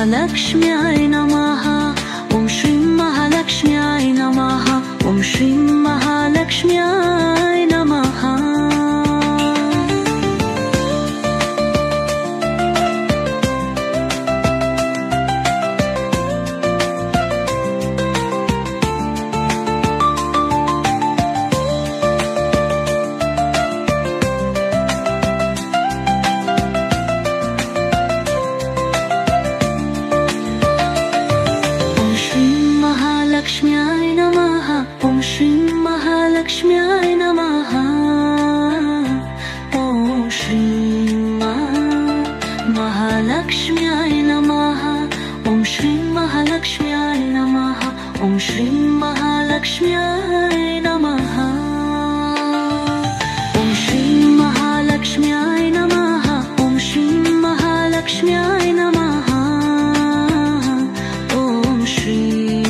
महालक्ष्म्याय नमः। ॐ श्रीं महालक्ष्म्याय नमः। ॐ श्रीं महालक्ष्म्याय नमः। महालक्ष्म्याय नमः। ॐ श्रीं महालक्ष्म्याय नमः। ॐ श्रीं महालक्ष्म्याय नमः। ॐ श्रीं महालक्ष्म्याय नमः। ॐ श्रीं महालक्ष्म्याय नमः। ॐ श्रीं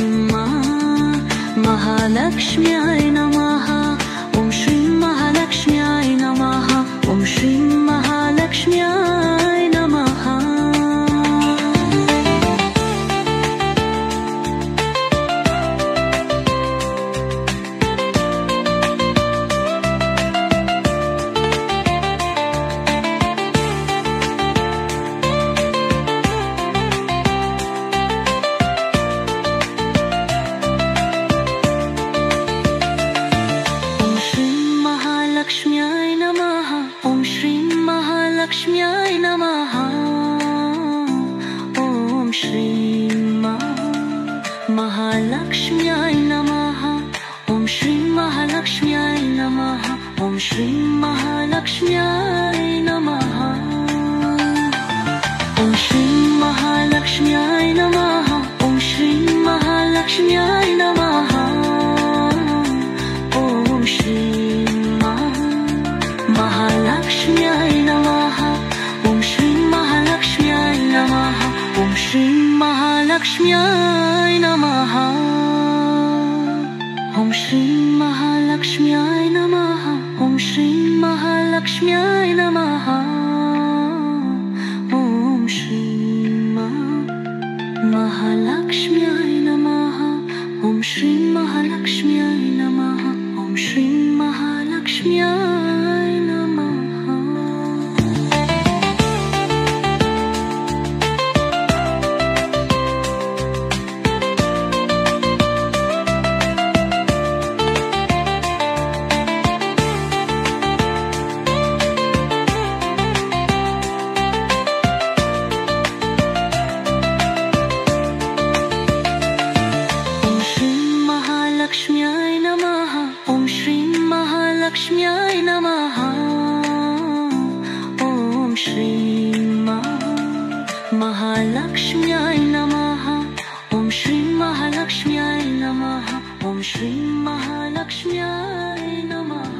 महालक्ष्म्याय नमः। ॐ श्रीं महालक्ष्म्याय नमः। ॐ श्रीं महालक्ष्म्याय नमः। ॐ श्रीं महालक्ष्म्याय नमः। ॐ श्रीं महालक्ष्म्याय नमः। लक्ष्म्याय नमः। ॐ श्रीं महालक्ष्म्याय नमः। ॐ श्रीं महालक्ष्म्याय नमः। ॐ श्रीं महालक्ष्म्याय नमः। ॐ श्रीं महालक्ष्म्याय नमः। ॐ श्रीं महालक्ष्म्याय नमः। ॐ श्रीं महालक्ष्म्याय नमः। ॐ श्रीं महालक्ष्म्याय नमः। ॐ श्रीं महालक्ष्म्याय नमः। ॐ श्रीं महालक्ष्म्याय नमः। ॐ श्रीं महालक्ष्म्याय नमः। ॐ श्रीं महालक्ष्म्याय नमः। ॐ श्रीं महालक्ष्म्याय नमः। ॐ श्रीं महालक्ष्म्याय नमः। ॐ श्रीं महालक्ष्म्याय नमः। लक्ष्म्याय नमः। ॐ श्रीं महालक्ष्म्याय नमः। ॐ श्रीं महालक्ष्म्याय नमः। ॐ श्रीं महालक्ष्म्याय नमः। ॐ श्रीं महालक्ष्म्याय नमः।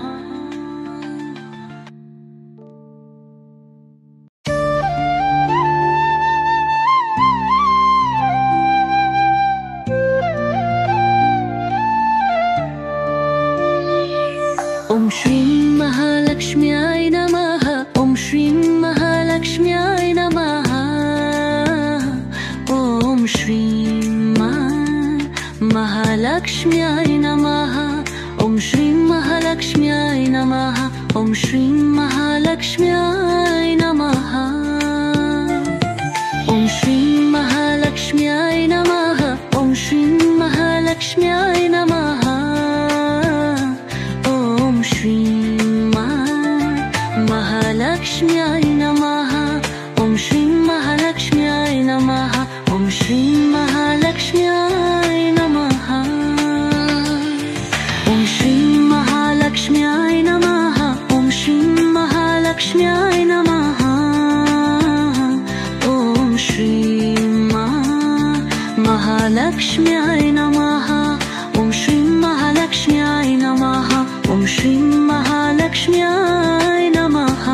ॐ श्रीं महालक्ष्म्याय नमः। ॐ श्रीं महालक्ष्म्याय नमः। ॐ श्रीं महालक्ष्म्याय नमः। ॐ श्रीं महालक्ष्म्याय नमः। ॐ श्रीं महालक्ष्म्याय नमः। ॐ श्रीं महालक्ष्म्याय नमः। ॐ श्रीं महालक्ष्म्याय नमः। ॐ श्रीं महालक्ष्म्याय नमः। ॐ श्रीं महालक्ष्म्याय नमः। ॐ श्रीं महालक्ष्म्याय नमः। ॐ श्रीं महालक्ष्म्याय नमः। ॐ श्रीं महालक्ष्म्याय नमः। ॐ श्रीं महालक्ष्म्याय नमः। ॐ श्रीं महालक्ष्म्याय नमः। ॐ श्रीं महालक्ष्म्याय नमः।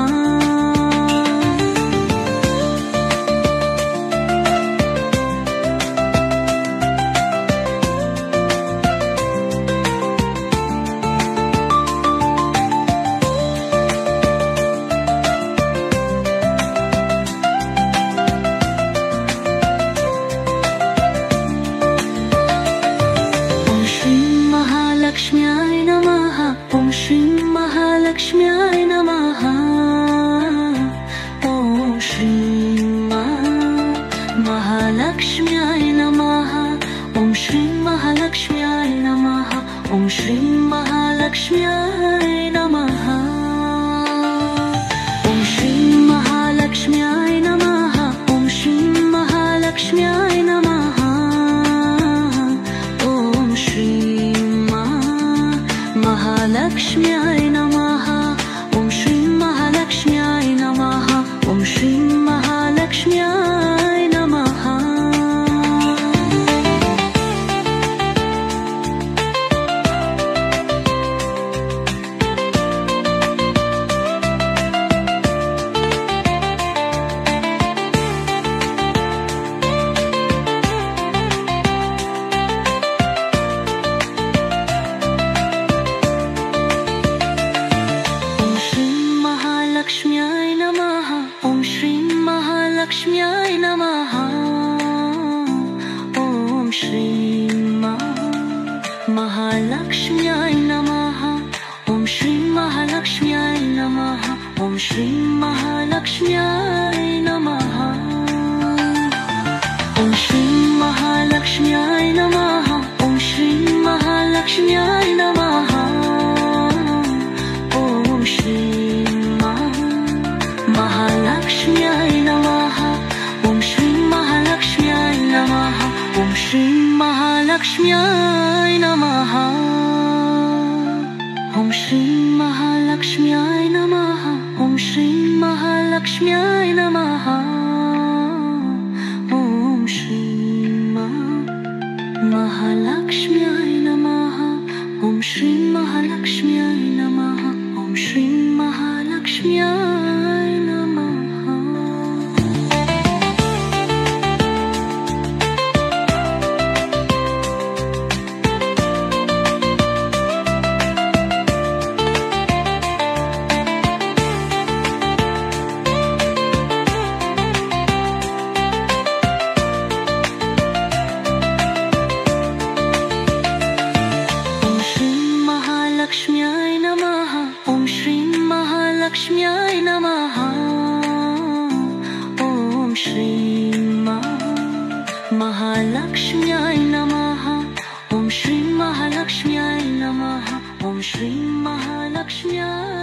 Mahalakshmyai Namaha. Om Shri Mahalakshmyai Namaha. Om Shri Mahalakshmyai Namaha. Om Shri Mahalakshmyai Namaha. Om Shri Mahalakshmyai Namaha. Om Shri Mahalakshmyai Namaha. Om Shri Mahalakshmyai Namaha. Om Shri Mahalakshmyai Namaha. Om Shri Mahalakshmyai Namaha. Om Shri Mahalakshmyai Namaha. Om Shri Mahalakshmyai Namaha. Om Shri Mahalakshmyai Namaha. Om Shri Mahalakshmyai Namaha. Om Shri Mahalakshmyai Namaha. Mahalakshmyai Namaha. Om Shri Mahalakshmyai Namaha. Om Shri Mahalakshmyai Namaha. Om Shri Mahalakshmyai Namaha. Om Shri Mahalakshmyai